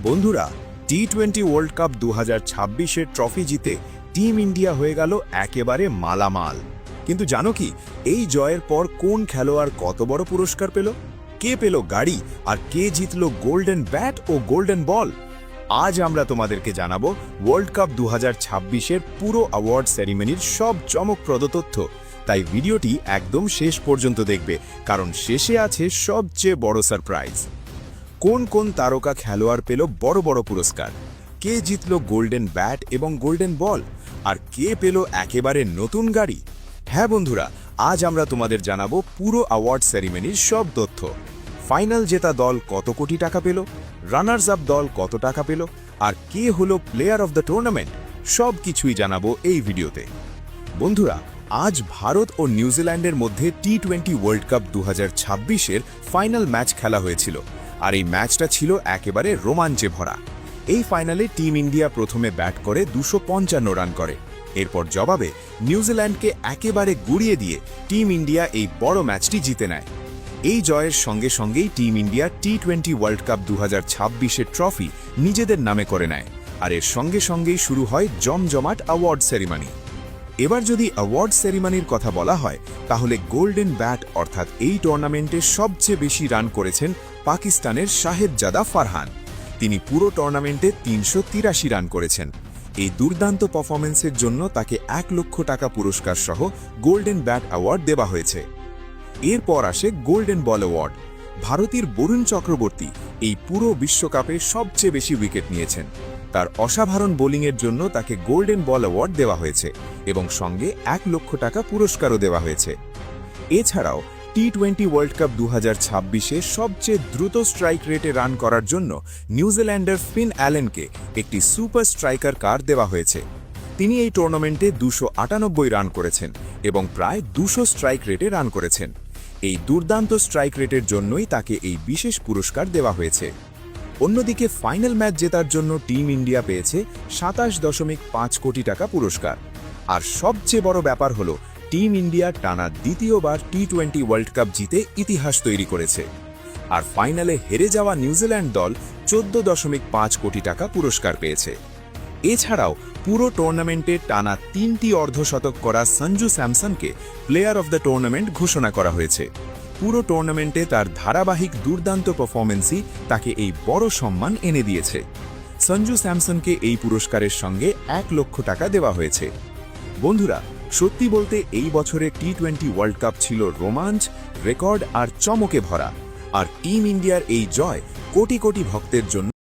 বন্ধুরা, টি-20 world cup 2026-এর trophy জিতে টিম ইন্ডিয়া হয়ে গেল একেবারে মালামাল। কিন্তু জানো কি, এই জয়ের পর কোন খেলোয়াড় কত বড় পুরস্কার পেল, কে পেল গাড়ি, আর কে জিতল গোল্ডেন ব্যাট ও গোল্ডেন বল? আজ আমরা তোমাদেরকে জানাবো ওয়ার্ল্ড কাপ 2026-এর পুরো অ্যাওয়ার্ড সেরিমনির সব চমকপ্রদ তথ্য। তাই ভিডিওটি একদম শেষ পর্যন্ত দেখবে, কারণ শেষে আছে সবচেয়ে বড় সারপ্রাইজ। কোন কোন তারকা খেলোয়াড় পেল বড় বড় পুরস্কার, কে জিতল গোল্ডেন ব্যাট এবং গোল্ডেন বল, আর কে পেল একেবারে নতুন গাড়ি? হ্যাঁ বন্ধুরা, আজ আমরা তোমাদের জানাবো পুরো অ্যাওয়ার্ড সেরিমনির সব তথ্য। ফাইনাল জেতা দল কত কোটি টাকা পেল, রানার্স আপ দল কত টাকা পেল, আর কে হলো প্লেয়ার অফ দ্য টুর্নামেন্ট, সব কিছুই জানাবো এই ভিডিওতে। বন্ধুরা, আজ ভারত ও নিউজিল্যান্ডের মধ্যে টি-20 ওয়ার্ল্ড কাপ 2026-এর ফাইনাল ম্যাচ খেলা হয়েছিল, আর এই ম্যাচটা ছিল একেবারে রোমাঞ্চে ভরা। এই ফাইনালে টিম ইন্ডিয়া প্রথমে ব্যাট করে 255 রান করে। এরপর জবাবে নিউজিল্যান্ডকে একেবারে গুড়িয়ে দিয়ে টিম ইন্ডিয়া এই বড় ম্যাচটি জিতে নেয়। এই জয়ের সঙ্গে সঙ্গেই টিম ইন্ডিয়া টি-20 ওয়ার্ল্ড কাপ 2026-এর ট্রফি নিজেদের নামে করে নেয়, আর এর সঙ্গে সঙ্গেই শুরু হয় জমজমাট অ্যাওয়ার্ড সেরিমনি। এবার যদি অ্যাওয়ার্ড সেরিমনির কথা বলা হয়, তাহলে গোল্ডেন ব্যাট অর্থাৎ এই টুর্নামেন্টে সবচেয়ে বেশি রান করেছেন পাকিস্তানের শাহেদজাদা ফারহান। তিনি পুরো টুর্নামেন্টে 383 রান করেছেন। এই দুর্দান্ত পারফরমেন্সের জন্য তাকে 1 লক্ষ টাকা পুরস্কার সহ গোল্ডেন ব্যাট অ্যাওয়ার্ড দেওয়া হয়েছে। এরপর আসে গোল্ডেন বল অ্যাওয়ার্ড। ভারতের বরুণ চক্রবর্তী এই পুরো বিশ্বকাপে সবচেয়ে বেশি উইকেট নিয়েছেন। তার অসাধারণ বোলিংয়ের জন্য তাকে গোল্ডেন বল অ্যাওয়ার্ড দেওয়া হয়েছে এবং সঙ্গে 1 লক্ষ টাকা পুরস্কারও দেওয়া হয়েছে। এছাড়াও টি-20 ওয়ার্ল্ড কাপ 2026-এ সবচেয়ে দ্রুত স্ট্রাইক রেটে রান করার জন্য নিউজিল্যান্ডের ফিন অ্যালেনকে একটি সুপার স্ট্রাইকার কার্ড দেওয়া হয়েছে। তিনি এই টুর্নামেন্টে 298 রান করেছেন এবং প্রায় 200 স্ট্রাইক রেটে রান করেছেন। এই দুর্দান্ত স্ট্রাইক রেটের জন্যই তাকে এই বিশেষ পুরস্কার দেওয়া হয়েছে। অন্যদিকে ফাইনাল ম্যাচ জেতার জন্য টিম ইন্ডিয়া পেয়েছে 27.5 কোটি টাকা পুরস্কার। আর সবচেয়ে বড় ব্যাপার হলো, টিম ইন্ডিয়া টানা দ্বিতীয়বার টি-20 ওয়ার্ল্ড কাপ জিতে ইতিহাস তৈরি করেছে। আর ফাইনালে হেরে যাওয়া নিউজিল্যান্ড দল 14.5 কোটি টাকা পুরস্কার পেয়েছে। এছাড়াও পুরো টুর্নামেন্টে টানা 3টি অর্ধশতক করা সঞ্জু স্যামসনকে প্লেয়ার অফ দ্য টুর্নামেন্ট ঘোষণা করা হয়েছে। পুরো টুর্নামেন্টে তার ধারাবাহিক দুর্দান্ত পারফরমেন্সই তাকে এই বড় সম্মান এনে দিয়েছে। সঞ্জু স্যামসনকে এই পুরস্কারের সঙ্গে 1 লক্ষ টাকা দেওয়া হয়েছে। বন্ধুরা, সত্যি বলতে এই বছরের টি-20 ওয়ার্ল্ড কাপ ছিল রোমাঞ্চ, রেকর্ড আর চমকে ভরা। আর টিম ইন্ডিয়ার এই জয় কোটি কোটি ভক্তের জন্য